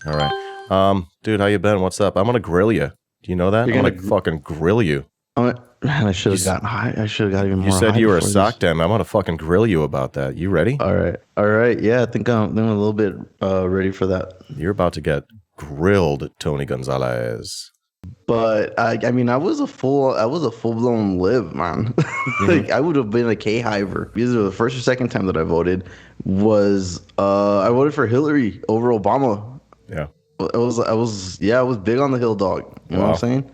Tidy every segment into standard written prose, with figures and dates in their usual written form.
All right. Dude, how you been? What's up? I'm gonna grill you. Do you know that? You're I'm gonna. gonna fucking grill you. Man, I should You have s- gotten high. I should have got even you more said high you were a before sock this. dem. I'm gonna fucking grill you about that. You ready? All right, all right. Yeah, I think I'm a little bit ready for that. You're about to get grilled, Tony Gonzalez. But I mean, I was a full blown lib, man. Mm-hmm. Like I would have been a K hiver. Either the first or second time that I voted was I voted for Hillary over Obama. Yeah. I was big on the Hill Dog. You know what I'm Wow. saying?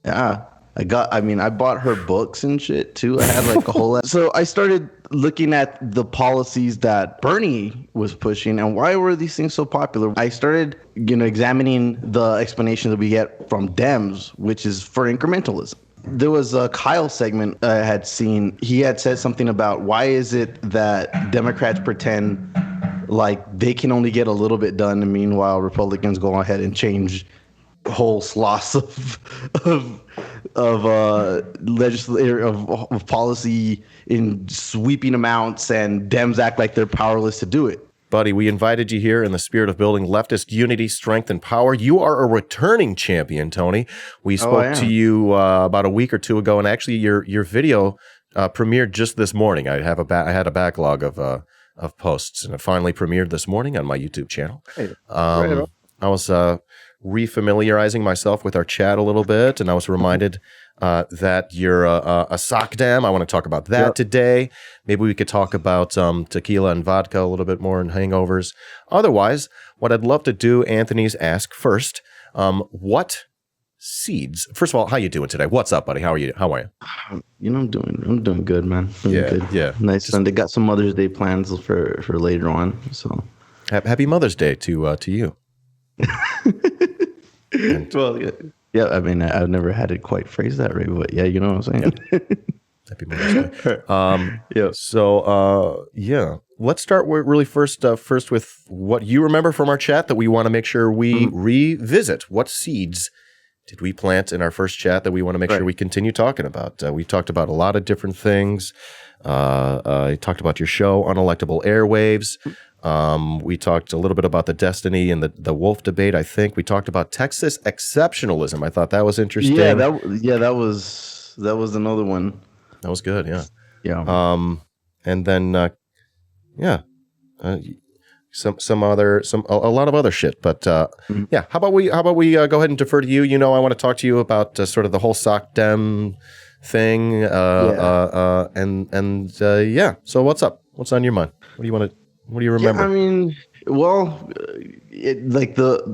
Yeah. I bought her books and shit too. I had like a whole so I started looking at the policies that Bernie was pushing and why were these things so popular. I started, examining the explanation that we get from Dems, which is for incrementalism. There was a Kyle segment I had seen. He had said something about why is it that Democrats pretend like they can only get a little bit done, and meanwhile Republicans go ahead and change whole swaths of legislature of policy in sweeping amounts, and Dems act like they're powerless to do it. Buddy, we invited you here in the spirit of building leftist unity, strength, and power. You are a returning champion, Tony. We Oh, I spoke to am. you about a week or two ago, and actually, your video premiered just this morning. I had a backlog of posts, and it finally premiered this morning on my YouTube channel. Right. Right on. I was refamiliarizing myself with our chat a little bit, and I was reminded that you're a sock dam. I want to talk about that Yep. today. Maybe we could talk about tequila and vodka a little bit more and hangovers. Otherwise, what I'd love to do, Anthony's ask first, what seeds? First of all, how you doing today? What's up, buddy? How are you? I'm doing good, man. Doing Yeah, good. yeah. Nice. And they got some Mother's Day plans for later on. So, Happy Mother's Day to you. And well, yeah. I mean, I've never had it quite phrased that way, but yeah, you know what I'm saying. happy Mother's Day. Yeah. So, yeah, let's start with really first with what you remember from our chat that we want to make sure we revisit. What seeds did we plant in our first chat that we want to make sure we continue talking about? We talked about a lot of different things. I talked about your show, Unelectable Airwaves. We talked a little bit about the Destiny and the Wolf debate. I think we talked about Texas exceptionalism. I thought that was interesting. That was another one. That was good. Yeah. Yeah. And then, a lot of other shit. But yeah, how about we go ahead and defer to you? You know, I want to talk to you about sort of the whole sock dem thing. Yeah. So what's up? What's on your mind? What do you remember? Yeah, I mean, well,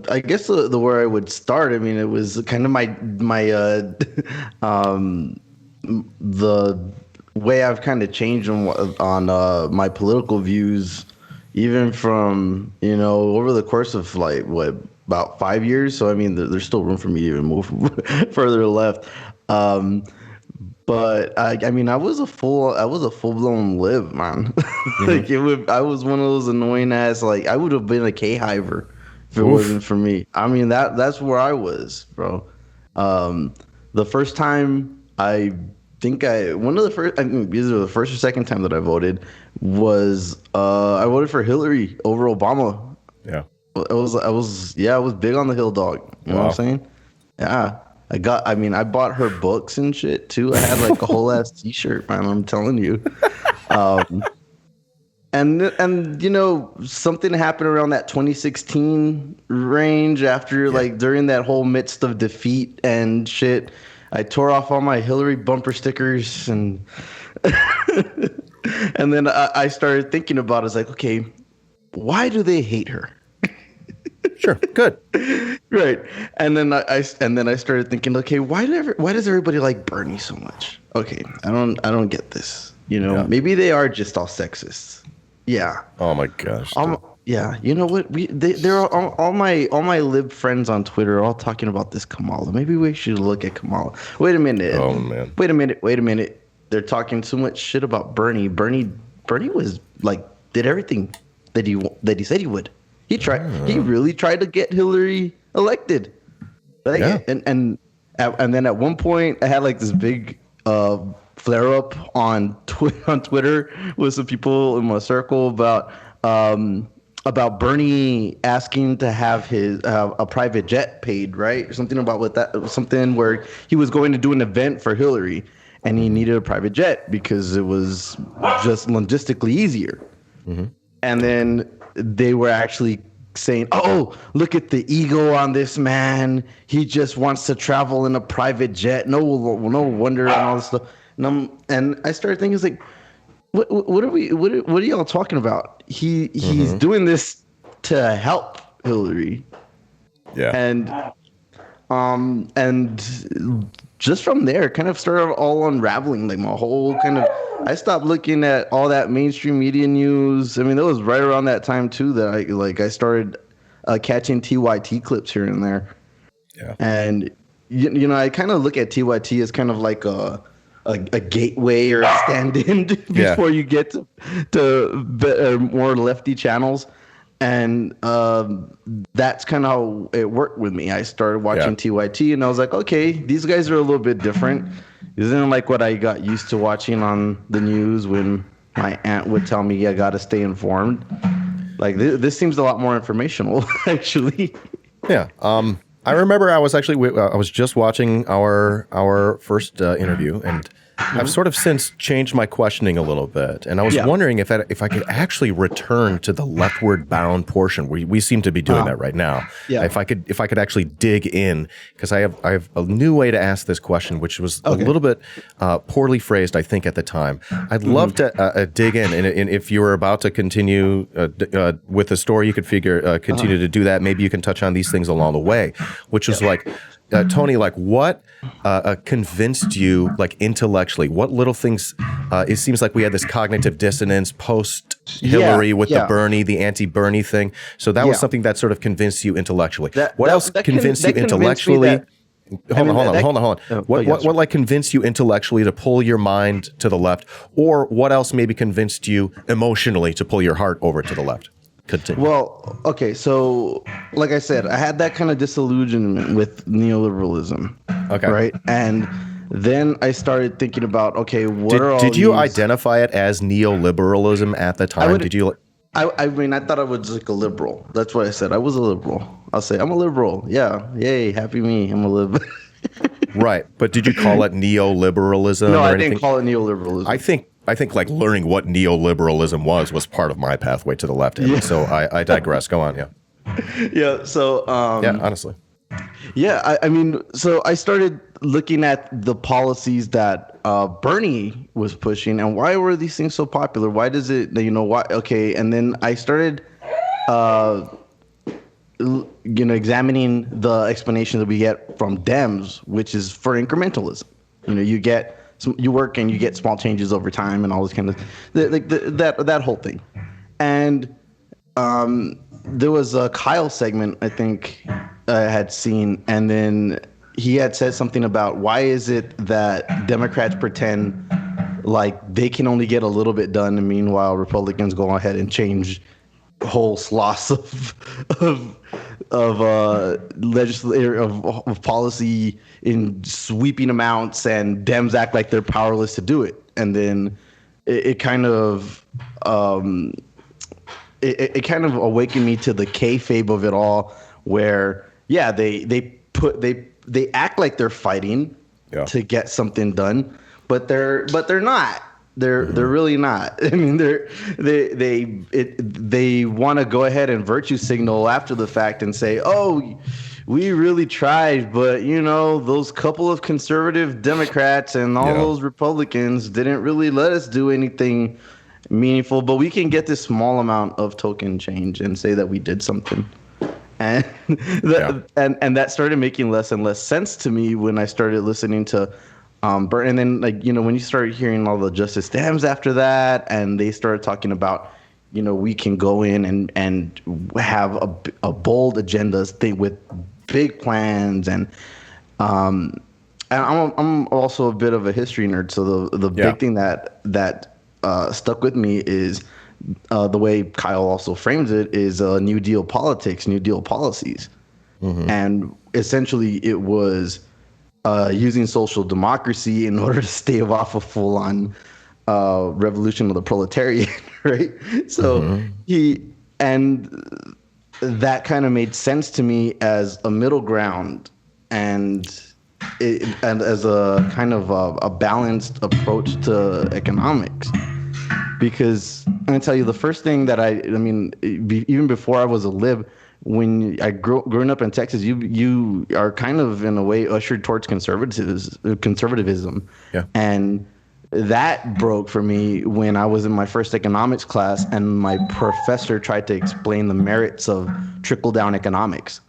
I guess the where I would start. I mean, it was kind of my the way I've kind of changed on my political views, even from over the course of like about 5 years. So I mean, there's still room for me to even move further left. But I mean, I was a full blown lib, man. I was one of those annoying ass. Like I would have been a K hiver if it wasn't for me. I mean, that's where I was, bro. The first time I think one of the first, I think either the first or second time that I voted was I voted for Hillary over Obama. Yeah. I was big on the Hill Dog. You know what I'm saying? Yeah. I bought her books and shit too. I had like a whole ass t-shirt, man. I'm telling you. And something happened around that 2016 range after like during that whole midst of defeat and shit. I tore off all my Hillary bumper stickers and and then I started thinking about it. It's like, okay, why do they hate her? Sure. Good. Right. And then I started thinking, okay, why does everybody like Bernie so much? Okay, I don't get this. Maybe they are just all sexist. Yeah. Oh my gosh. Yeah. You know what? They're all my lib friends on Twitter are all talking about this Kamala. Maybe we should look at Kamala. Wait a minute. Oh man. Wait a minute. They're talking so much shit about Bernie. Bernie was like did everything that he said he would. He really tried to get Hillary elected. Like, Yeah. And then at one point I had like this big flare up on Twitter with some people in my circle about about Bernie asking to have his a private jet paid, right? Something about with that, something where he was going to do an event for Hillary, and he needed a private jet because it was just logistically easier. And then they were actually saying, "Oh, look at the ego on this man. He just wants to travel in a private jet. No wonder," and all this stuff. And I started thinking, it's like, what are y'all talking about? He's doing this to help Hillary. Yeah. And just from there, kind of started all unraveling. Like my whole kind of, I stopped looking at all that mainstream media news. I mean, that was right around that time too that I started catching TYT clips here and there. Yeah. And you know, I kind of look at TYT as kind of like a gateway or a stand-in before you get to more lefty channels. And that's kind of how it worked with me. I started watching TYT, and I was like, okay, these guys are a little bit different. Isn't like what I got used to watching on the news when my aunt would tell me I got to stay informed. Like this seems a lot more informational, actually. Yeah. I remember I was just watching our first interview, and I've sort of since changed my questioning a little bit, and I was wondering if I could actually return to the leftward bound portion. We seem to be doing that right now. Yeah. If I could actually dig in, because I have a new way to ask this question, which was a little bit poorly phrased, I think, at the time. I'd love to dig in, and if you were about to continue with the story, you could continue to do that. Maybe you can touch on these things along the way, which is like. Tony, like what convinced you, like intellectually, what little things, it seems like we had this cognitive dissonance post-Hillary with the Bernie, the anti-Bernie thing. So that was something that sort of convinced you intellectually. What else convinced you intellectually? Hold on. What like convinced you intellectually to pull your mind to the left? Or what else maybe convinced you emotionally to pull your heart over to the left? Continue. Well, okay, so like I said, I had that kind of disillusionment with neoliberalism. Okay. Right? And then I started thinking about, okay, did you identify it as neoliberalism at the time? I mean, I thought I was like a liberal. That's what I said. I was a liberal. I'll say I'm a liberal. Yeah. Yay. Happy me. I'm a liberal. Right. But did you call it neoliberalism? No, or I anything? didn't call it neoliberalism. I think like learning what neoliberalism was part of my pathway to the left. So I digress. Go on. Yeah. Yeah. So, yeah, honestly. Yeah. I mean, so I started looking at the policies that Bernie was pushing and why were these things so popular? Why does it, why? Okay. And then I started, examining the explanation that we get from Dems, which is for incrementalism. You work and you get small changes over time and all this kind of that whole thing. And there was a Kyle segment I think I had seen, and then he had said something about why is it that Democrats pretend like they can only get a little bit done, and meanwhile Republicans go ahead and change whole swaths of policy in sweeping amounts, and Dems act like they're powerless to do it. And then it kind of it kind of awakened me to the kayfabe of it all, where they act like they're fighting to get something done, but they're not. They're really not. I mean, they want to go ahead and virtue signal after the fact and say, "Oh, we really tried, but those couple of conservative Democrats and all those Republicans didn't really let us do anything meaningful, but we can get this small amount of token change and say that we did something." And and that started making less and less sense to me when I started listening to Bert, and then when you started hearing all the Justice Dems after that, and they started talking about, we can go in and have a bold agenda thing with big plans, and I'm also a bit of a history nerd, so the big thing that stuck with me is the way Kyle also frames it is New Deal politics, New Deal policies, and essentially it was. Using social democracy in order to stave off a full-on revolution of the proletariat, right? So and that kind of made sense to me as a middle ground, and as a kind of a balanced approach to economics. Because I'm gonna tell you, the first thing that I mean, even before I was a lib, when I growing up in Texas, you are kind of in a way ushered towards conservatism, Yeah. and that broke for me when I was in my first economics class, and my professor tried to explain the merits of trickle down economics.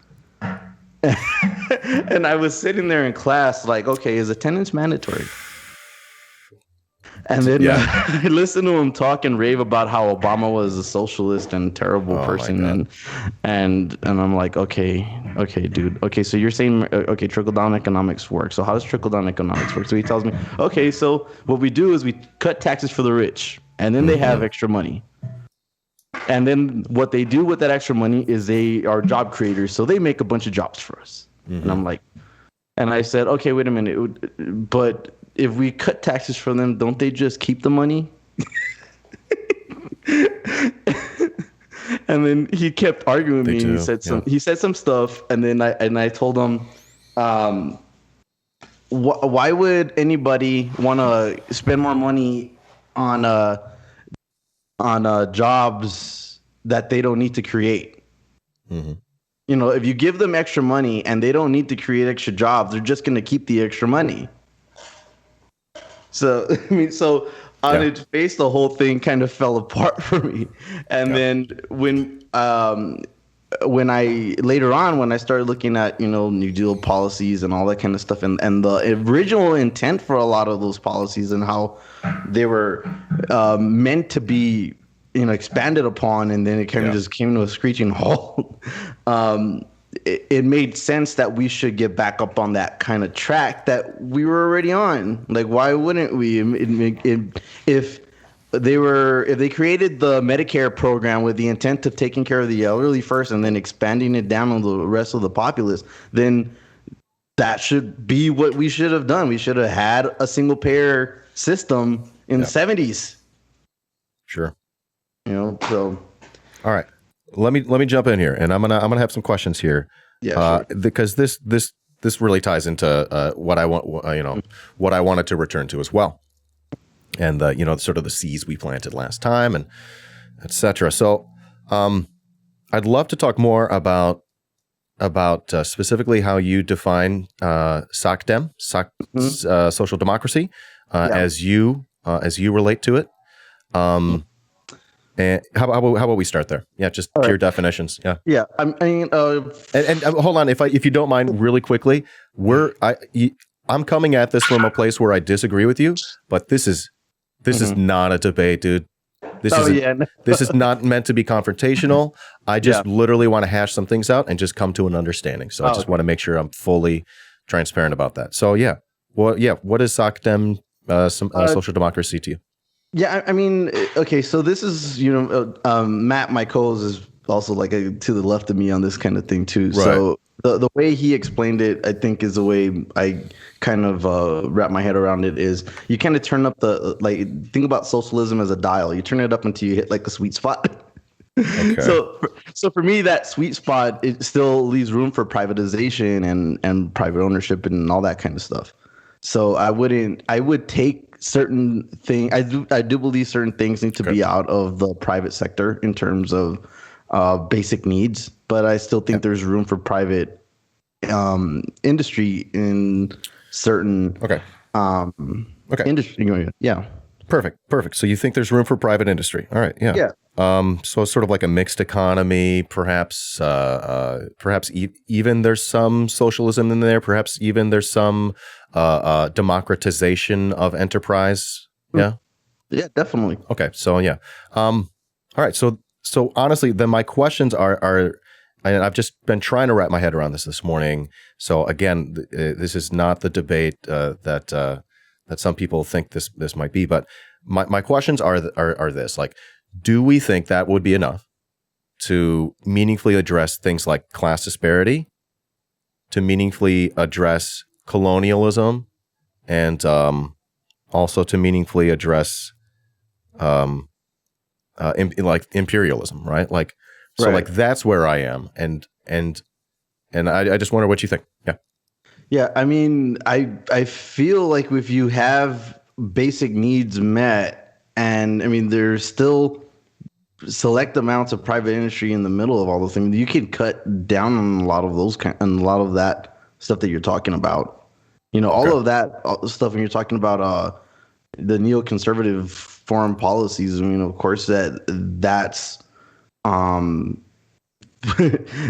And I was sitting there in class like, okay, is attendance mandatory? And then I listened to him talk and rave about how Obama was a socialist and terrible person, and I'm like, okay, dude, okay, so you're saying okay, trickle down economics works. So how does trickle down economics work? So he tells me, okay, so what we do is we cut taxes for the rich, and then they have extra money. And then what they do with that extra money is they are job creators, so they make a bunch of jobs for us. And I'm like, and I said, okay, wait a minute, but if we cut taxes from them, don't they just keep the money? And then he kept arguing with me. He said some stuff, and then I told him, why would anybody want to spend more money on jobs that they don't need to create? You know, if you give them extra money and they don't need to create extra jobs, they're just going to keep the extra money. So, I mean, on its face, the whole thing kind of fell apart for me. And then when I later on, when I started looking at, you know, New Deal policies and all that kind of stuff, and the original intent for a lot of those policies and how they were meant to be, you know, expanded upon, and then it kind of just came to a screeching halt. It made sense that we should get back up on that kind of track that we were already on. Like, why wouldn't we? If they created the Medicare program with the intent of taking care of the elderly first and then expanding it down on the rest of the populace, then that should be what we should have done. We should have had a single payer system in the 70s. Sure. You know, so. All right. Let me jump in here, and I'm gonna have some questions here. Yeah, sure. Because this really ties into what I want, what I wanted to return to as well, and you know, sort of the seeds we planted last time, and etc. So, I'd love to talk more about specifically how you define SOCDEM, social democracy, as you relate to it. And how about we start there? Yeah, just pure definitions. Yeah. Yeah. I mean, and hold on, if you don't mind, really quickly, I'm coming at this from a place where I disagree with you, but this is not a debate, dude. This is not meant to be confrontational. I just literally want to hash some things out and just come to an understanding. So I just want to make sure I'm fully transparent about that. So what is SOCDEM, social democracy to you? Yeah, I mean, okay, so this is, you know, Matt, my co-host, is also like to the left of me on this kind of thing too. Right. So the way he explained it, I think, is the way I kind of wrap my head around it. Is you kind of turn up think about socialism as a dial. You turn it up until you hit like a sweet spot. Okay. So for me, that sweet spot, it still leaves room for privatization and private ownership and all that kind of stuff. So I would take certain things. I do believe certain things need to be out of the private sector in terms of basic needs, but I still think there's room for private industry in certain industry. Yeah. Perfect. So you think there's room for private industry? All right. Yeah. So it's sort of like a mixed economy, perhaps even there's some socialism in there. Perhaps even there's some democratization of enterprise. Yeah. Yeah, definitely. Okay. So all right. So honestly, then my questions are, and I've just been trying to wrap my head around this morning. So again, this is not the debate that some people think this might be, but my questions are this: like, do we think that would be enough to meaningfully address things like class disparity, to meaningfully address colonialism, and also to meaningfully address like imperialism, right? Like So Right. like that's where I am, and I just wonder what you think. Yeah. Yeah, I mean, I feel like if you have basic needs met, and I mean, there's still select amounts of private industry in the middle of all those things, you can cut down on a lot of on a lot of that stuff that you're talking about. All of that stuff when you're talking about the neoconservative foreign policies. I mean, of course, that's um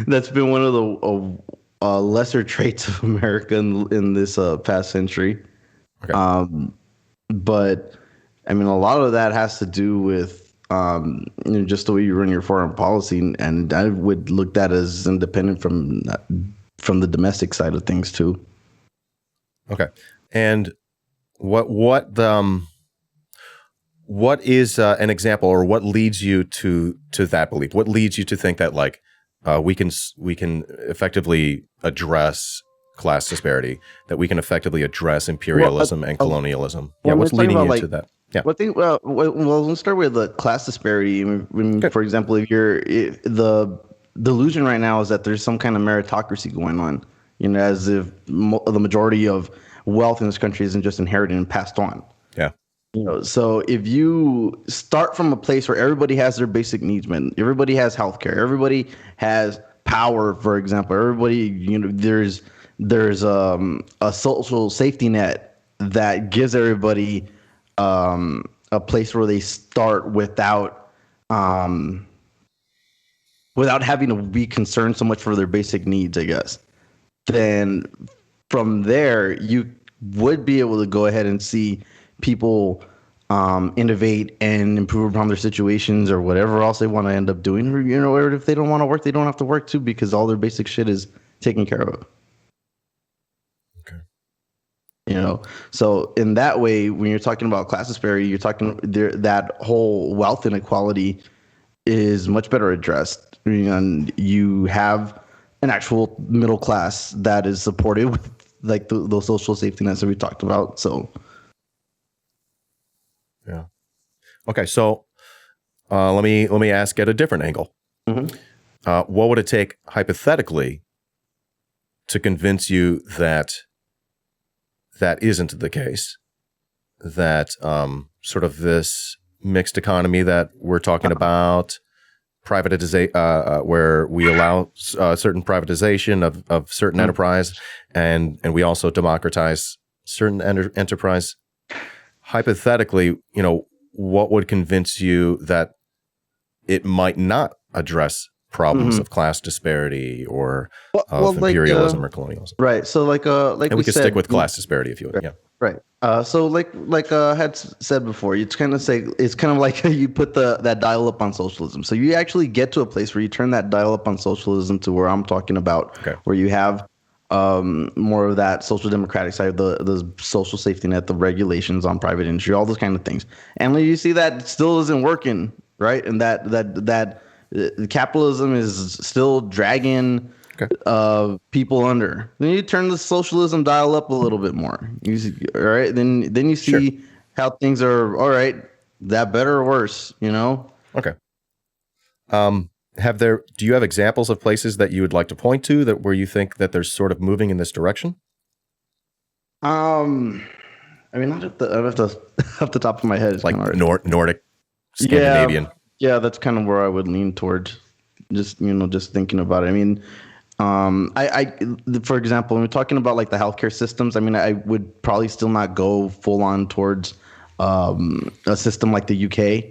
that's been one of the lesser traits of America in this past century. Okay. But I mean, a lot of that has to do with just the way you run your foreign policy, and I would look at as independent from the domestic side of things too. Okay. And what is an example, or what leads you to that belief? What leads you to think that like we can effectively address class disparity, that we can effectively address imperialism and colonialism? Yeah, what's leading you to that? Yeah. Well, let's start with the class disparity. For example, if the delusion right now is that there's some kind of meritocracy going on, as if the majority of wealth in this country isn't just inherited and passed on. Yeah. So if you start from a place where everybody has their basic needs met, everybody has healthcare, everybody has power, for example, everybody, there's a social safety net that gives everybody a place where they start without having to be concerned so much for their basic needs, I guess. Then from there, you would be able to go ahead and see people innovate and improve upon their situations or whatever else they want to end up doing. Or if they don't want to work, they don't have to work too, because all their basic shit is taken care of. Okay. So in that way, when you're talking about class disparity, you're talking that whole wealth inequality is much better addressed. And you have an actual middle class that is supported with like those social safety nets that we talked about. So. Yeah. Okay. So let me ask at a different angle. Mm-hmm. What would it take hypothetically to convince you that isn't the case? That sort of this mixed economy that we're talking about, privatization, where we allow certain privatization of certain enterprise, and we also democratize certain enterprise. Hypothetically, what would convince you that it might not address problems of class disparity or of imperialism or colonialism? Right. So and we can stick with class disparity if you would. Yeah. Right. So like I had said before, it's kind of like you put that dial up on socialism. So you actually get to a place where you turn that dial up on socialism to where I'm talking about, where you have more of that social democratic side, the social safety net, the regulations on private industry, all those kind of things. And when you see that still isn't working, right? And that capitalism is still dragging people under. Then you turn the socialism dial up a little bit more. All right. Then you see how things are. All right, that better or worse? Okay. Do you have examples of places that you would like to point to where you think that they're sort of moving in this direction? I mean, not at the top of my head. It's like Nordic, Scandinavian. Yeah, that's kind of where I would lean towards. Just thinking about it. I mean, for example, when we're talking about like the healthcare systems, I mean, I would probably still not go full on towards a system like the UK,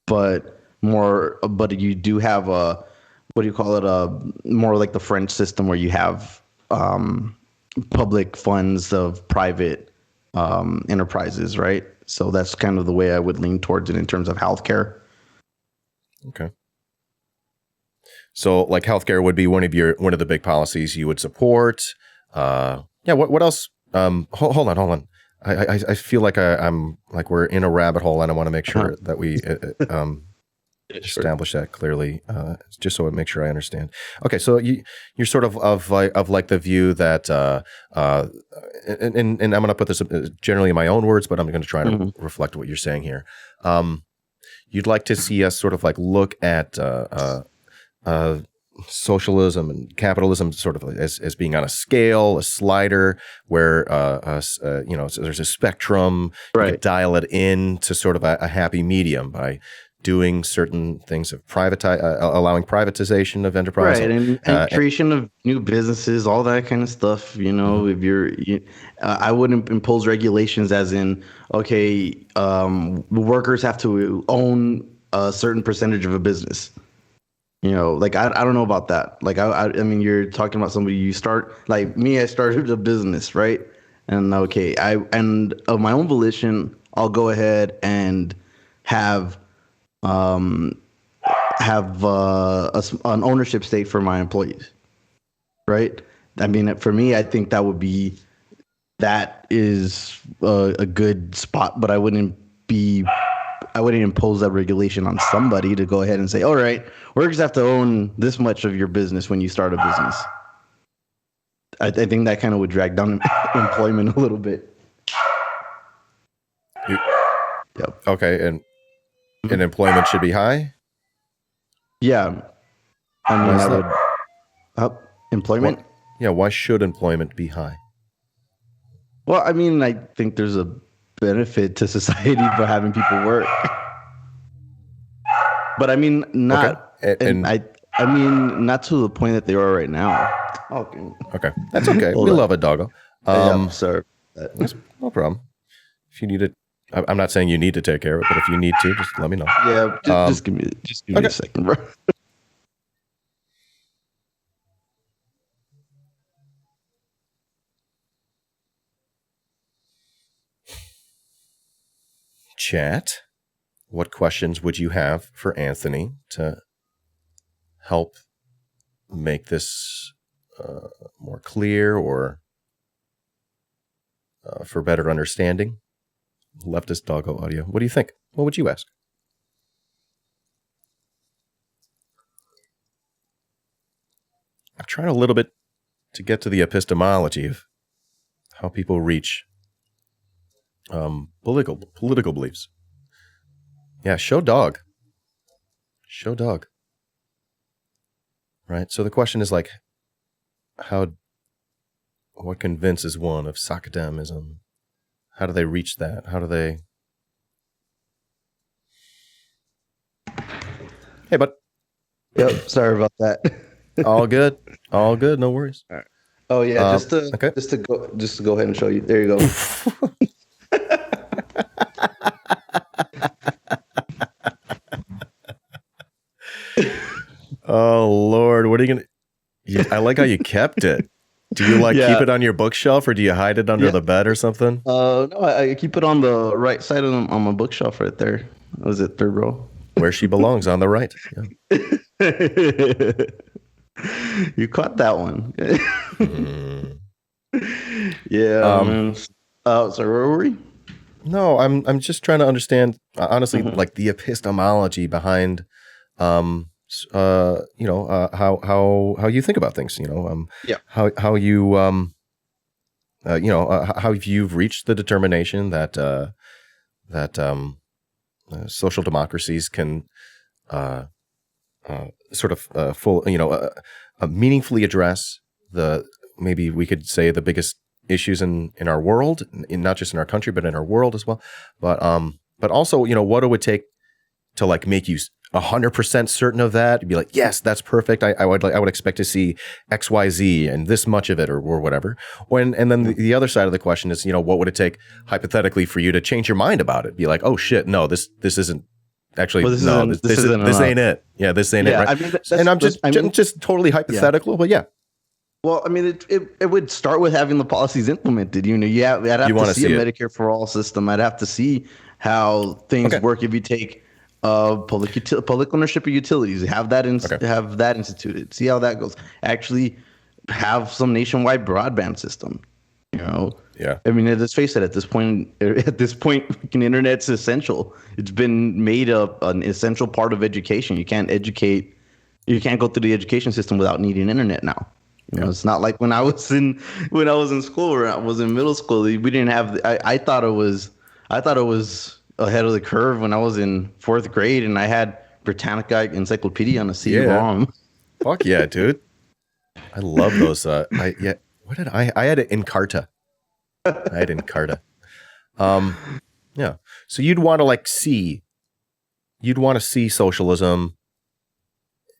but you do have more like the French system, where you have public funds of private enterprises, right? So that's kind of the way I would lean towards it in terms of healthcare. Okay. So like healthcare would be one of the big policies you would support. What else? Hold on. I feel like I'm like we're in a rabbit hole, and I want to make sure that we establish that clearly, just so I make sure I understand. Okay, so you're sort of like the view that, and I'm going to put this generally in my own words, but I'm going to try to reflect what you're saying here. You'd like to see us sort of like look at socialism and capitalism sort of as being on a scale, a slider, where so there's a spectrum. Right. You could dial it in to sort of a happy medium by doing certain things of allowing privatization of enterprise, right, and creation of new businesses, all that kind of stuff. If I wouldn't impose regulations as in, okay, the workers have to own a certain percentage of a business. Like I don't know about that. Like I mean, you're talking about somebody you start like me. I started a business, right? And okay, and of my own volition, I'll go ahead and have an ownership stake for my employees, right? I mean, for me, I think that is a good spot, but I wouldn't impose that regulation on somebody to go ahead and say, all right, workers have to own this much of your business when you start a business. I think that kind of would drag down employment a little bit. Yep. Okay, and employment should be high? Yeah. I mean, employment? Why should employment be high? Well, I mean, I think there's a benefit to society for having people work. But I mean, not, okay. I mean, not to the point that they are right now. Okay. That's okay. We love a doggo. Sorry. No problem. If you need it, I'm not saying you need to take care of it, but if you need to, just let me know. Yeah, just give me a second, bro. Chat, what questions would you have for Anthony to help make this more clear or for better understanding? Leftist Doggo Audio. What do you think? What would you ask? I'm trying a little bit to get to the epistemology of how people reach political beliefs. Yeah, show dog. Right? So the question is like, what convinces one of Sakadamism? How do they reach that? How do they... Hey, bud. Yep, sorry about that. All good, no worries. All right. Oh yeah, just to go ahead and show you. There you go. Oh Lord, what are you gonna? I like how you kept it. Do you keep it on your bookshelf, or do you hide it under the bed or something? No, I keep it on the right side on my bookshelf right there. Was it third row? Where she belongs, on the right. Yeah. You caught that one. Yeah. Man. Sorry, where were we? No, I'm just trying to understand, honestly, like the epistemology behind, how you think about things. How you how you've reached the determination that social democracies can meaningfully address maybe we could say the biggest issues in our world, not just in our country, but in our world as well. But also, what it would take to make you 100% certain of that. You'd be like, yes, that's perfect. I would expect to see X, Y, Z and this much of it or whatever. And then the other side of the question is, what would it take hypothetically for you to change your mind about it? Be like, oh shit, no, this isn't actually, this ain't it. Yeah, this ain't it. Right? I mean, and I'm just totally hypothetical, but yeah. Well, I mean, it would start with having the policies implemented. I'd have to see a Medicare for all system. I'd have to see how things work. If you take public ownership of utilities, have that instituted. See how that goes. Actually, have some nationwide broadband system. Yeah. I mean, let's face it. At this point, internet's essential. It's been made an essential part of education. You can't go through the education system without needing internet now. It's not like when I was in school or I was in middle school. We didn't have. I thought it was ahead of the curve when I was in 4th grade and I had Britannica Encyclopedia on a CD-ROM. Fuck yeah, dude. I love those. What did I had it in Encarta. I had Encarta. Yeah. So you'd want to see socialism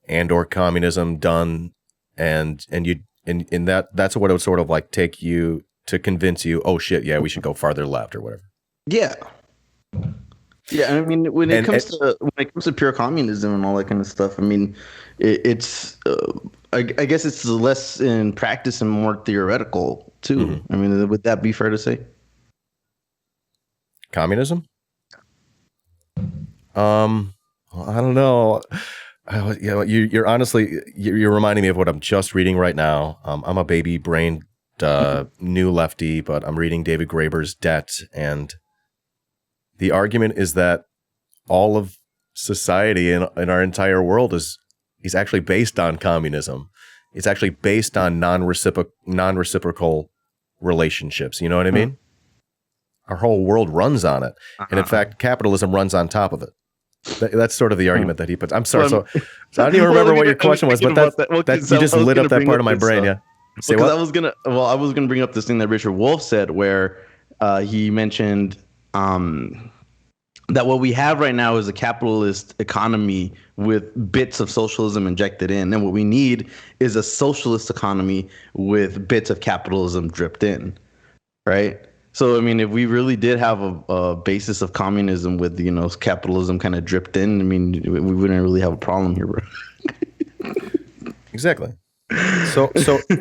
and or communism done, and that's what it would sort of like take you to convince you, oh shit, yeah, we should go farther left or whatever. Yeah. Yeah, I mean, when it comes to pure communism and all that kind of stuff, I mean, I guess it's less in practice and more theoretical too. Mm-hmm. I mean, would that be fair to say? Communism? I don't know. You're honestly, you're reminding me of what I'm just reading right now. I'm a baby-brained new lefty, but I'm reading David Graeber's Debt, and the argument is that all of society in our entire world is actually based on communism. It's actually based on non-reciprocal relationships. You know what I mean? Our whole world runs on it, and in fact, capitalism runs on top of it. That's sort of the argument that he puts. I'm sorry, so I don't even remember what your question was, but that you just lit up that part of my brain. Yeah. Say what? I was gonna bring up this thing that Richard Wolff said, where he mentioned that what we have right now is a capitalist economy with bits of socialism injected in, and what we need is a socialist economy with bits of capitalism dripped in, right? So, I mean, if we really did have a basis of communism with, capitalism kind of dripped in, I mean, we wouldn't really have a problem here, bro. Exactly. So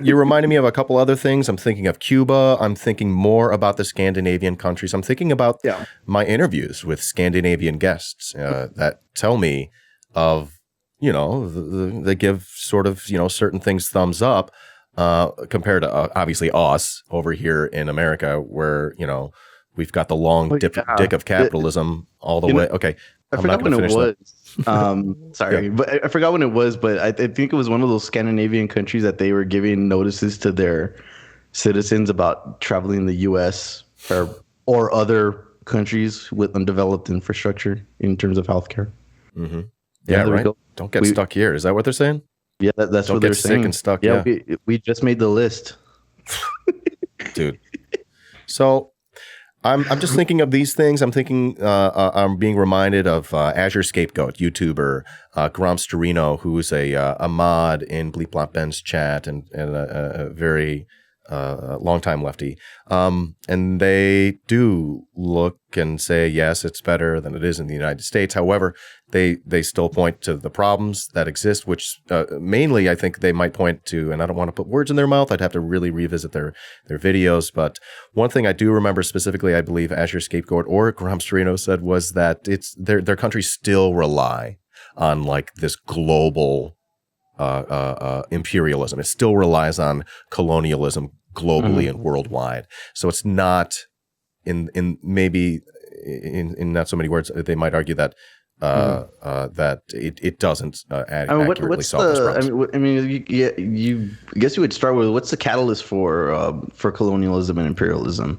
you reminded me of a couple other things. I'm thinking of Cuba. I'm thinking more about the Scandinavian countries. I'm thinking about my interviews with Scandinavian guests that tell me of, they give sort of, certain things thumbs up. Compared to obviously us over here in America, where we've got the long dick of capitalism all the way. Okay, I forgot when it was. Sorry, but I forgot when it was. But I think it was one of those Scandinavian countries that they were giving notices to their citizens about traveling the U.S. or other countries with undeveloped infrastructure in terms of healthcare. Mm-hmm. Yeah, right. Don't get stuck here. Is that what they're saying? Yeah, that's what they're saying. Sick and stuck. Yeah. We just made the list, dude. So I'm just thinking of these things. I'm thinking I'm being reminded of Azure Scapegoat YouTuber Grom Storino, who's a mod in Bleep Blop Ben's chat and a very longtime lefty. And they do look and say, yes, it's better than it is in the United States. However, they still point to the problems that exist, which mainly I think they might point to, and I don't want to put words in their mouth. I'd have to really revisit their videos. But one thing I do remember specifically, I believe Azure Scapegoat or Grom Storino said, was that it's their countries still rely on like this global imperialism. It still relies on colonialism globally and worldwide. So it's not in maybe in not so many words, they might argue that that it doesn't accurately solve this problem. I guess you would start with, what's the catalyst for colonialism and imperialism?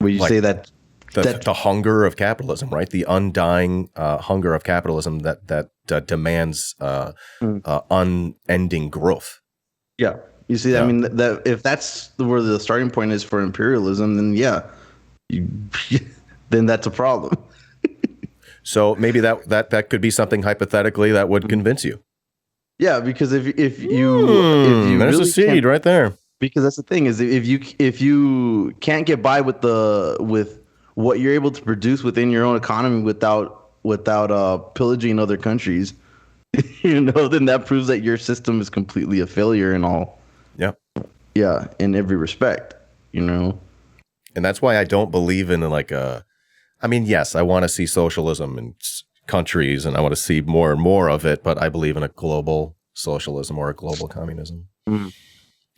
Would you say that the hunger of capitalism, right? The undying hunger of capitalism that demands unending growth. Yeah. You see, I mean, that if that's where the starting point is for imperialism, then then that's a problem. So maybe that could be something hypothetically that would convince you. Yeah, because if you there's a seed right there. Because that's the thing, is if you can't get by with what you're able to produce within your own economy without pillaging other countries, then that proves that your system is completely a failure and all. Yeah. Yeah, in every respect, And that's why I don't believe in yes, I want to see socialism in countries and I want to see more and more of it, but I believe in a global socialism or a global communism.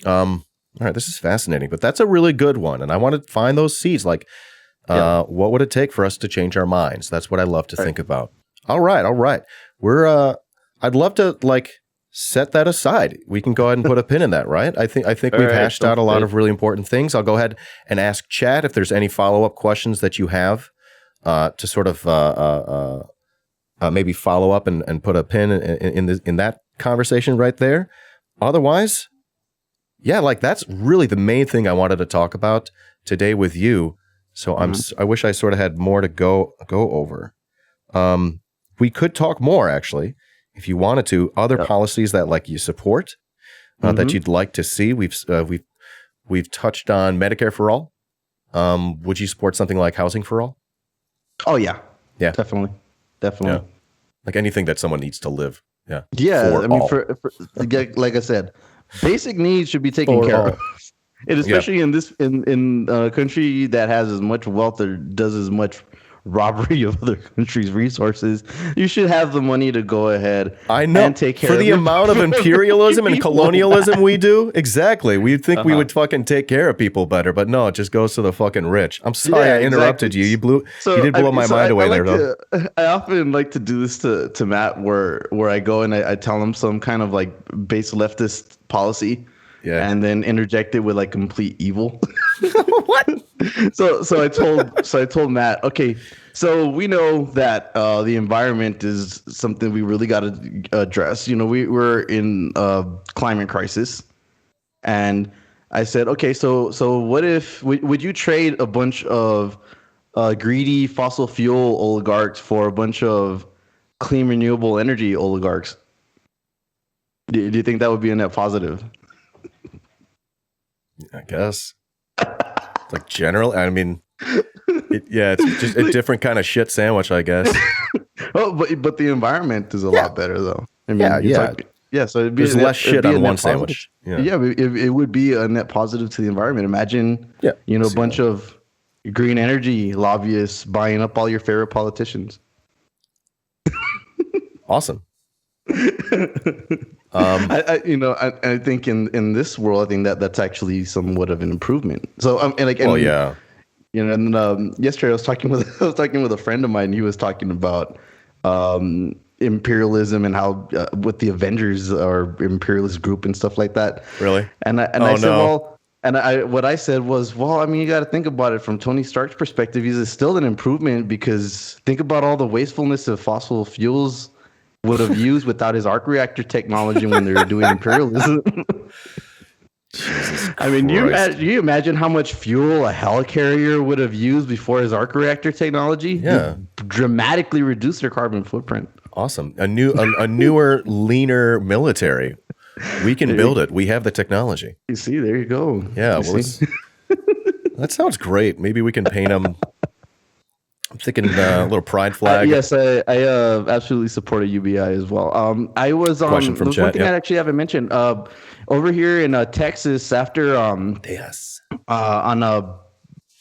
All right, this is fascinating, but that's a really good one. And I want to find those seeds. Like, what would it take for us to change our minds? That's what I love to think about. All right. I'd love to set that aside. We can go ahead and put a pin in that, right? I think we've hashed out a lot of really important things. I'll go ahead and ask chat if there's any follow-up questions that you have to sort of maybe follow up and put a pin in that conversation right there. Otherwise, yeah, like that's really the main thing I wanted to talk about today with you. So I wish I sort of had more to go over. We could talk more actually, if you wanted to. Other policies that like you support, that you'd like to see. We've touched on Medicare for all. Would you support something like housing for all? Oh yeah, definitely. Yeah. Like anything that someone needs to live. Yeah. Yeah, I mean, for like I said, basic needs should be taken care of. And especially in a country that has as much wealth or does as much robbery of other countries' resources, you should have the money to go ahead and take care for the amount of imperialism and colonialism we do. Exactly. We'd think we would fucking take care of people better, but no, it just goes to the fucking rich. I'm sorry I interrupted you. You did blow my mind away there, though. I often like to do this to Matt where I go and I tell him some kind of like base leftist policy. Yeah. And then interject it with like complete evil. What? So I told Matt, okay, so we know that the environment is something we really got to address. You know, we're in a climate crisis, and I said, okay, so what if would you trade a bunch of greedy fossil fuel oligarchs for a bunch of clean renewable energy oligarchs? Do you think that would be a net positive? I guess. Like general, I mean, it's just a different kind of shit sandwich, I guess. Oh, but the environment is a lot better, though. I mean, so it'd be there's less shit on one sandwich. It would be a net positive to the environment. Imagine, a bunch of green energy lobbyists buying up all your favorite politicians. Awesome. I think in this world, I think that's actually somewhat of an improvement. So yesterday I was talking with a friend of mine. He was talking about imperialism and how with the Avengers or imperialist group and stuff like that. Really? What I said was, well, I mean, you got to think about it from Tony Stark's perspective. He's still an improvement because think about all the wastefulness of fossil fuels would have used without his arc reactor technology when they were doing imperialism. I mean, you imagine how much fuel a helicarrier would have used before his arc reactor technology? Yeah, dramatically reduced their carbon footprint. Awesome, a newer, leaner military. We can build it. We have the technology. You see, there you go. Yeah, that sounds great. Maybe we can paint them. I'm thinking a little pride flag. Yes, I absolutely support a UBI as well. I was on question from chat. One thing I actually haven't mentioned over here in Texas after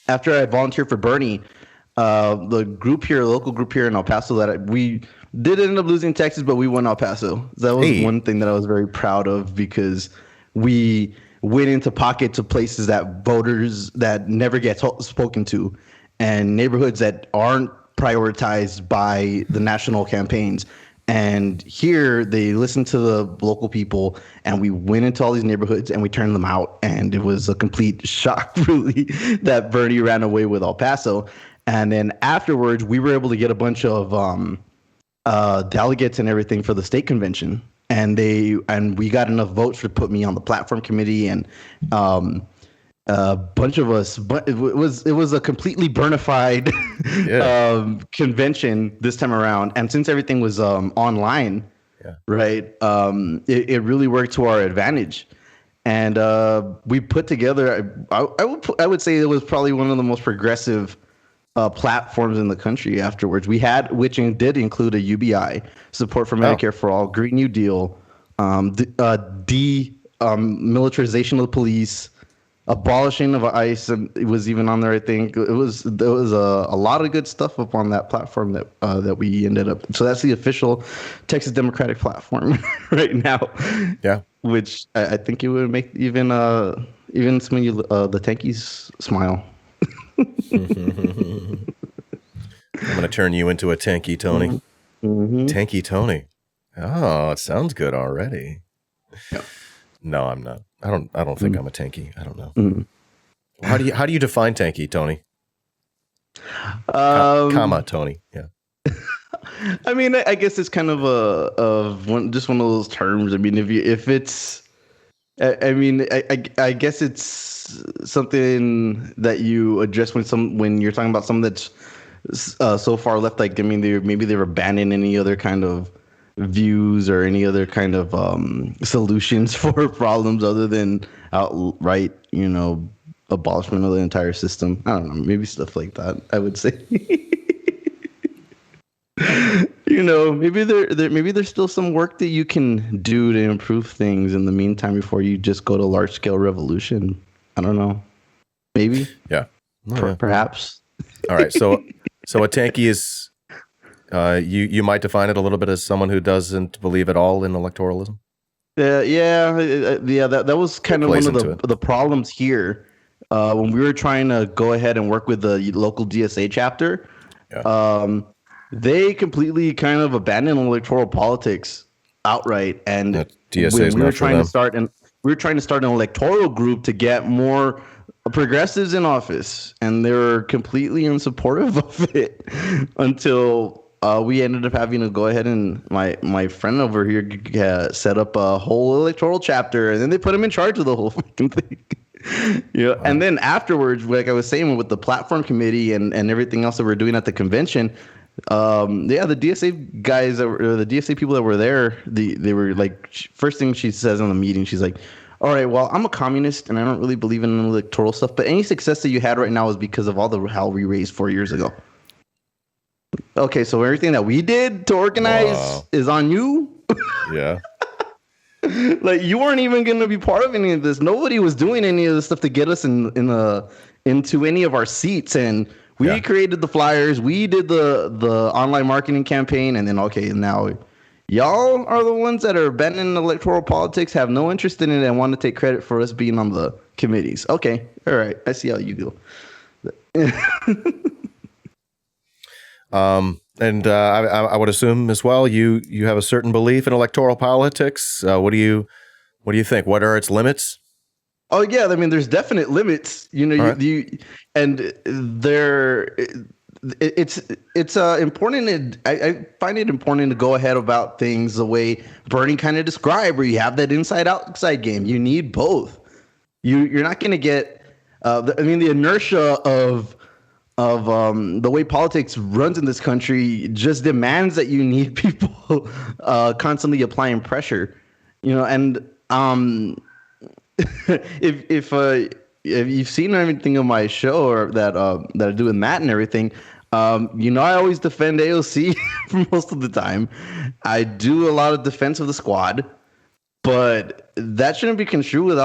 after I volunteered for Bernie, the local group here in El Paso that we did end up losing Texas, but we won El Paso. That was one thing that I was very proud of because we went into pockets of places that voters that never get spoken to. And neighborhoods that aren't prioritized by the national campaigns. And here they listened to the local people and we went into all these neighborhoods and we turned them out. And it was a complete shock, really, that Bernie ran away with El Paso. And then afterwards, we were able to get a bunch of delegates and everything for the state convention. And we got enough votes to put me on the platform committee and a bunch of us, but it was a completely burnified convention this time around. And since everything was online, right, it really worked to our advantage. And we put together, I would say it was probably one of the most progressive platforms in the country afterwards. We had, which did include a UBI, support for Medicare for all, Green New Deal, militarization of the police, abolishing of ICE, and it was even on there. I think there was a lot of good stuff up on that platform that we ended up. So that's the official Texas Democratic platform right now. Yeah, which I think it would make even some of you the tankies smile. I'm gonna turn you into a tanky Tony. Mm-hmm. Tanky Tony. Oh, it sounds good already. Yeah. No, I'm not. I don't think I'm a tanky. I don't know. How do you define tanky, Tony? Comma Tony. Yeah. I mean, I guess it's kind of just one of those terms. I mean, if it's, I mean, I guess it's something that you address when you're talking about something that's so far left. Like, I mean, they've abandoned any other kind of views or any other kind of solutions for problems other than outright, abolishment of the entire system. I don't know, maybe stuff like that, I would say. Maybe maybe there's still some work that you can do to improve things in the meantime before you just go to large scale revolution. I don't know. Maybe. Yeah. Perhaps. All right. So a tanky is, you might define it a little bit as someone who doesn't believe at all in electoralism. Yeah. That was kind of one of the problems here when we were trying to go ahead and work with the local DSA chapter. Yeah. They completely kind of abandoned electoral politics outright, and DSA we were trying to start an electoral group to get more progressives in office, and they were completely unsupportive of it until we ended up having to go ahead and my friend over here set up a whole electoral chapter, and then they put him in charge of the whole fucking thing. Wow. And then afterwards, like I was saying, with the platform committee and everything else that we're doing at the convention. The DSA guys the DSA people that were there, they were like, first thing she says in the meeting, she's like, all right, well, I'm a communist and I don't really believe in electoral stuff, but any success that you had right now is because of all the hell we raised 4 years ago. Okay, so everything that we did to organize is on you? Yeah. Like, you weren't even going to be part of any of this. Nobody was doing any of this stuff to get us into any of our seats, and we created the flyers. We did the online marketing campaign. And then, now y'all are the ones that are abandoning electoral politics, have no interest in it, and want to take credit for us being on the committees. Okay. All right. I see how you go. And I would assume as well, you have a certain belief in electoral politics. What do you think? What are its limits? Oh yeah, I mean, there's definite limits. It's important. I find it important to go ahead about things the way Bernie kind of described, where you have that inside outside game. You need both. You're not going to get. The inertia of the way politics runs in this country just demands that you need people constantly applying pressure. And if you've seen anything of my show or that I do with Matt and everything, I always defend AOC for most of the time. I do a lot of defense of the squad, but that shouldn't be construed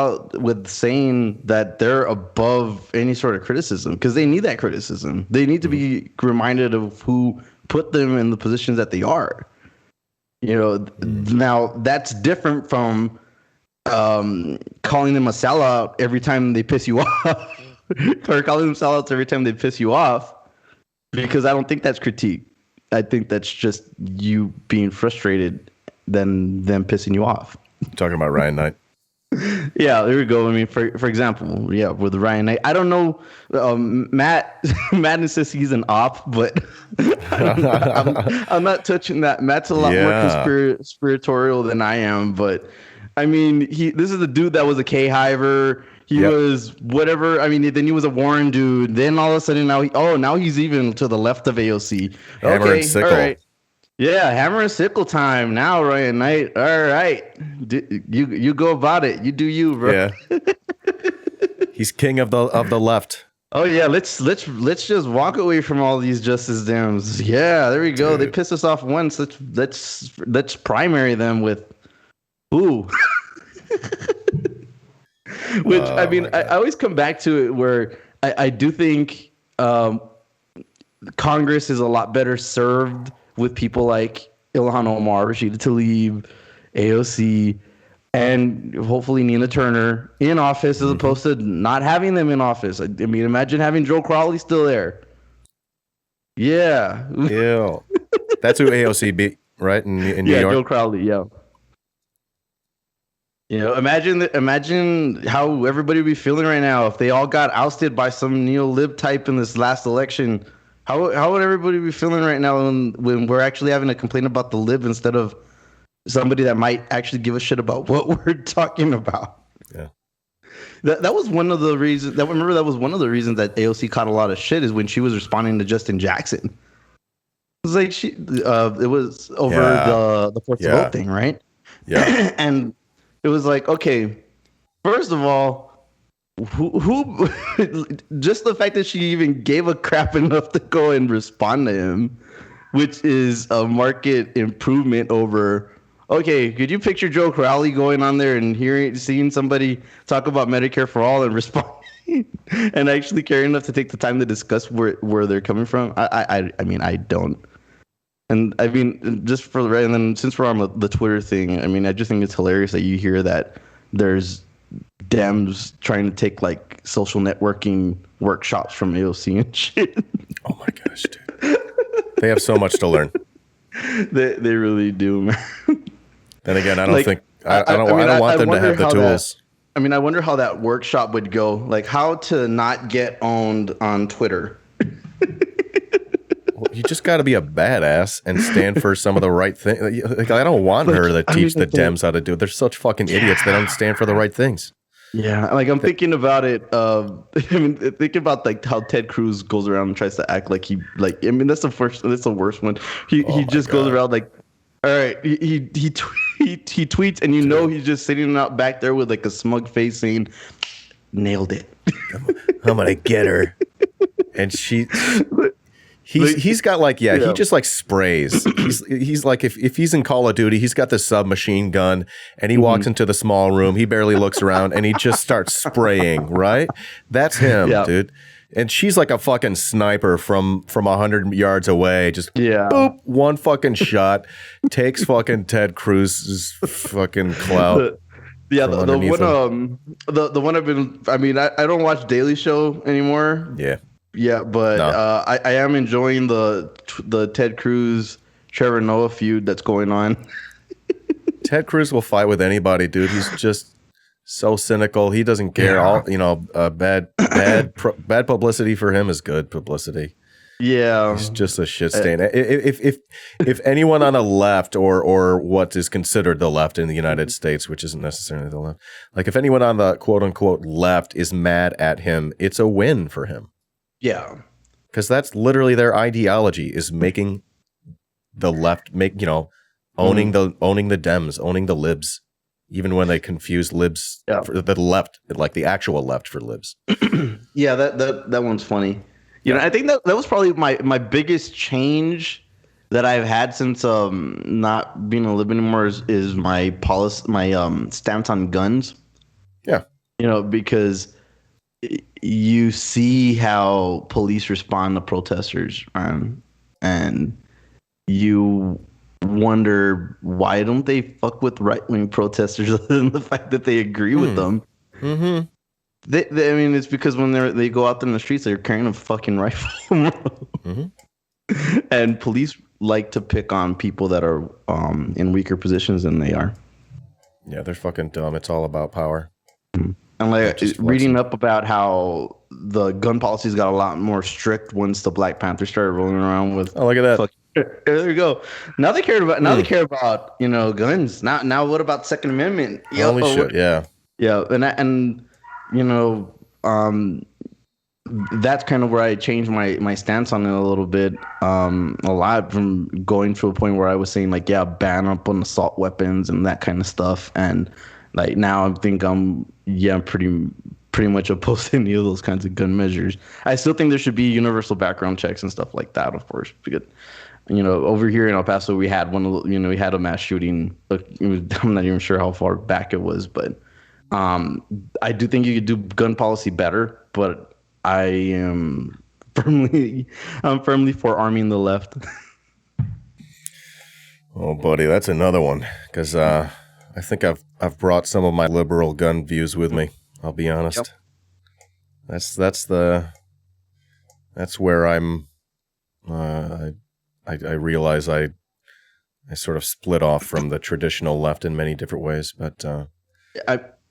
with saying that they're above any sort of criticism, because they need that criticism. They need to be reminded of who put them in the positions that they are. Now that's different from calling them a sellout every time they piss you off, or calling them sellouts every time they piss you off, because I don't think that's critique. I think that's just you being frustrated than them pissing you off. Talking about Ryan Knight. Yeah, there we go. I mean, for example, with Ryan Knight, I don't know. Matt insists he's an op, but I'm not touching that. Matt's a lot more conspiratorial than I am, but I mean, this is the dude that was a K-hiver. He was whatever. I mean, then he was a Warren dude. Then all of a sudden now he's even to the left of AOC. Hammer and sickle. All right. Yeah, hammer and sickle time now, Ryan Knight. All right, you go about it. You do you, bro. Yeah. He's king of the left. Oh yeah, let's just walk away from all these Justice Dems. Yeah, there we go. Dude. They pissed us off once. Let's primary them with ooh. Which I mean, I always come back to it where I do think Congress is a lot better served with people like Ilhan Omar, Rashida Tlaib, AOC, and hopefully Nina Turner in office, as opposed to not having them in office. I mean, imagine having Joe Crowley still there. Yeah. Ew. That's who AOC beat, right? In New York? Joe Crowley, yeah. Imagine how everybody would be feeling right now if they all got ousted by some neo-lib type in this last election. How would everybody be feeling right now when we're actually having to complain about the lib instead of somebody that might actually give a shit about what we're talking about? Yeah. That was one of the reasons that remember that was one of the reasons that AOC caught a lot of shit is when she was responding to Justin Jackson. It was like it was over the force of vote thing, right? Yeah. And it was like, okay, first of all, who just the fact that she even gave a crap enough to go and respond to him, which is a market improvement over. Okay, could you picture Joe Crowley going on there and seeing somebody talk about Medicare for all and responding and actually caring enough to take the time to discuss where they're coming from? I mean, I don't. And I mean, just for the and then since we're on the Twitter thing, I mean, I just think it's hilarious that you hear that there's Dems trying to take like social networking workshops from AOC and shit. Oh my gosh, dude. They have so much to learn. They really do, man. Then again, I don't think I don't want them to have the tools. I mean, I wonder how that workshop would go. Like how to not get owned on Twitter. Well, you just got to be a badass and stand for some of the right things. Like, I don't want her to teach the Dems how to do it. They're such fucking idiots. They don't stand for the right things. Yeah, like I'm thinking about it. I mean, thinking about like how Ted Cruz goes around and tries to act like he like. I mean, that's the worst one. He just goes around like, all right. He tweets and he's just sitting out back there with like a smug face saying, "Nailed it. I'm gonna get her," and He's got like, he just like sprays. He's like, if he's in Call of Duty, he's got the submachine gun and he walks into the small room. He barely looks around and he just starts spraying, right? That's him, dude. And she's like a fucking sniper from 100 yards away. Just boop, one fucking shot takes fucking Ted Cruz's fucking clout. The one I've been. I mean, I don't watch Daily Show anymore. Yeah, but no. I am enjoying the Ted Cruz Trevor Noah feud that's going on. Ted Cruz will fight with anybody, dude. He's just so cynical. He doesn't care. Bad publicity for him is good publicity. Yeah, he's just a shit stain. If anyone on the left or what is considered the left in the United States, which isn't necessarily the left, like if anyone on the quote unquote left is mad at him, it's a win for him. Yeah, because that's literally their ideology is making the left owning the Dems, owning the libs, even when they confuse libs for the left, like the actual left for libs. Yeah, that one's funny. You know, I think that was probably my biggest change that I've had since not being a lib anymore is my policy, my stance on guns. Yeah, you know, because you see how police respond to protesters, and you wonder why don't they fuck with right-wing protesters other than the fact that they agree with them. Mm-hmm. I mean, it's because when they go out there in the streets, they're carrying a fucking rifle. Mm-hmm. And police like to pick on people that are in weaker positions than they are. Yeah, they're fucking dumb. It's all about power. Mm-hmm. And like reading up about how the gun policies got a lot more strict once the Black Panthers started rolling around with. Oh, look at that! There you go. Now they care about. Now they care about guns. Now what about Second Amendment? Holy shit! Yeah. Yeah, and that's kind of where I changed my stance on it a little bit. A lot from going to a point where I was saying like, ban up on assault weapons and that kind of stuff, and like now I think I'm pretty much opposed to any of those kinds of gun measures. I still think there should be universal background checks and stuff like that, of course, because over here in El Paso we had we had a mass shooting. I'm not even sure how far back it was, but I do think you could do gun policy better, but I'm firmly for arming the left. Oh, buddy, that's another one because I think I've brought some of my liberal gun views with me. I'll be honest. Yep. That's where I'm. I realize I sort of split off from the traditional left in many different ways, but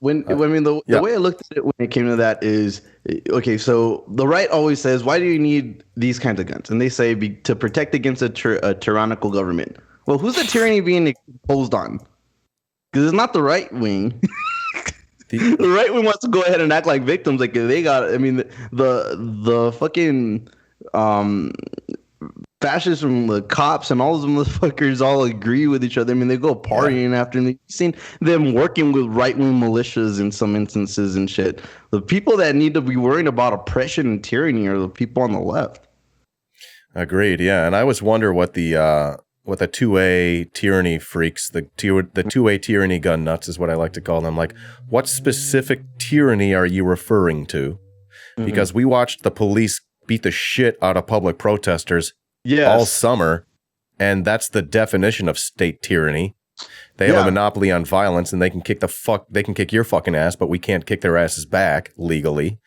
The way I looked at it when it came to that is, okay, so the right always says, why do you need these kinds of guns? And they say to protect against a tyrannical government. Well, who's the tyranny being imposed on? Because it's not the right wing. The right wing wants to go ahead and act like victims. Like they got, I mean, the fucking fascists from the cops and all those motherfuckers all agree with each other. I mean, they go partying after, and you've seen them working with right-wing militias in some instances and shit. The people that need to be worrying about oppression and tyranny are the people on the left. Agreed. Yeah, and I always wonder what the 2A tyranny freaks, the 2A tyranny gun nuts is what I like to call them. Like, what specific tyranny are you referring to? Because we watched the police beat the shit out of public protesters all summer, and that's the definition of state tyranny. They have a monopoly on violence, and they can kick your fucking ass, but we can't kick their asses back legally.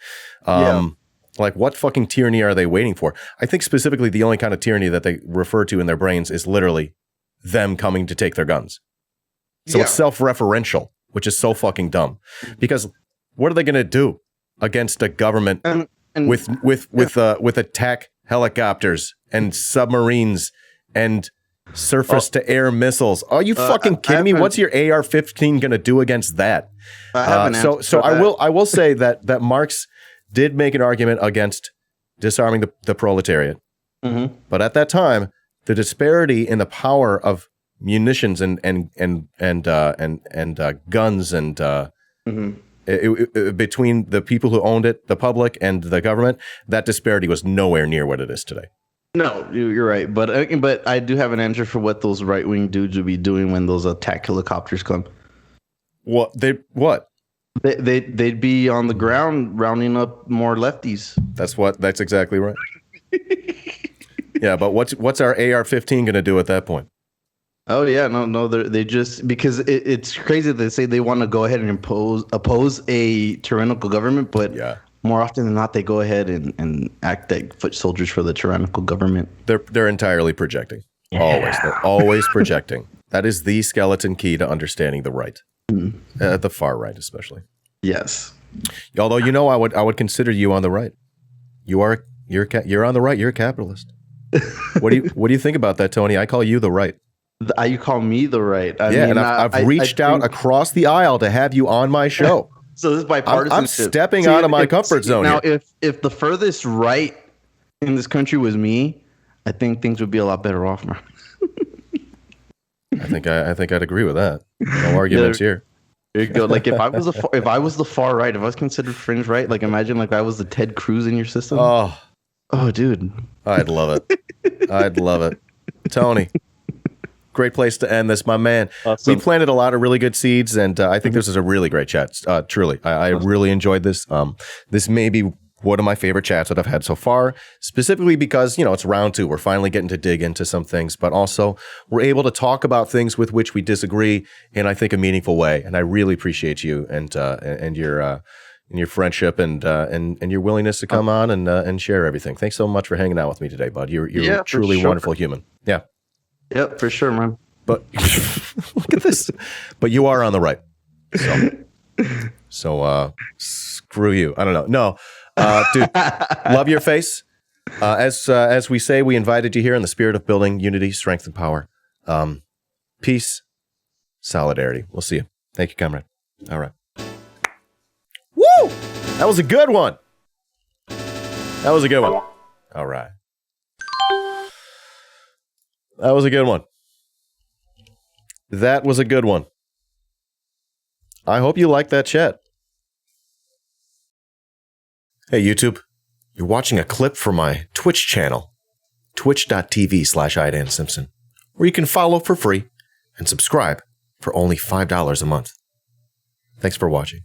Like, what fucking tyranny are they waiting for? I think specifically the only kind of tyranny that they refer to in their brains is literally them coming to take their guns. So it's self-referential, which is so fucking dumb. Because what are they going to do against a government with attack helicopters and submarines and surface-to-air missiles? Are you fucking kidding me? What's your AR-15 going to do against that? So I will say that Marx did make an argument against disarming the proletariat, but at that time, the disparity in the power of munitions and guns and between the people who owned it, the public, and the government, that disparity was nowhere near what it is today. No, you're right, but I do have an answer for what those right wing dudes would be doing when those attack helicopters come. What? They'd be on the ground rounding up more lefties. That's exactly right. Yeah, but what's our AR-15 going to do at that point? Oh yeah, no, they just, because it's crazy that they say they want to go ahead and oppose a tyrannical government, but more often than not, they go ahead and act like foot soldiers for the tyrannical government. They're entirely projecting. Always, they're always projecting. That is the skeleton key to understanding the right, the far right especially. Yes. Although I would consider you on the right. You're on the right. You're a capitalist. What do you think about that, Tony? I call you the right. You call me the right. I've reached out across the aisle to have you on my show. So this is bipartisan. I'm stepping out of my comfort zone. Now, if the furthest right in this country was me, I think things would be a lot better off now. I think I'd agree with that. No arguments here. There you go. Like if I was the far right, if I was considered fringe right, like imagine like I was the Ted Cruz in your system. Oh, dude. I'd love it. I'd love it. Tony. Great place to end this, my man. Awesome. We planted a lot of really good seeds, and I think this is a really great chat. Truly, I really enjoyed this. This may be one of my favorite chats that I've had so far, specifically because, it's round 2. We're finally getting to dig into some things, but also we're able to talk about things with which we disagree in, I think, a meaningful way. And I really appreciate you and your friendship and your willingness to come on and share everything. Thanks so much for hanging out with me today, bud. You're a truly wonderful human. Yeah. Yep, for sure, man. But look at this. But you are on the right. So screw you. I don't know. No, dude, love your face. As we say, we invited you here in the spirit of building unity, strength, and power. Peace, solidarity. We'll see you. Thank you, comrade. All right. Woo! That was a good one. All right. That was a good one. I hope you liked that chat. Hey, YouTube. You're watching a clip from my Twitch channel, twitch.tv/iDanSimpson, where you can follow for free and subscribe for only $5 a month. Thanks for watching.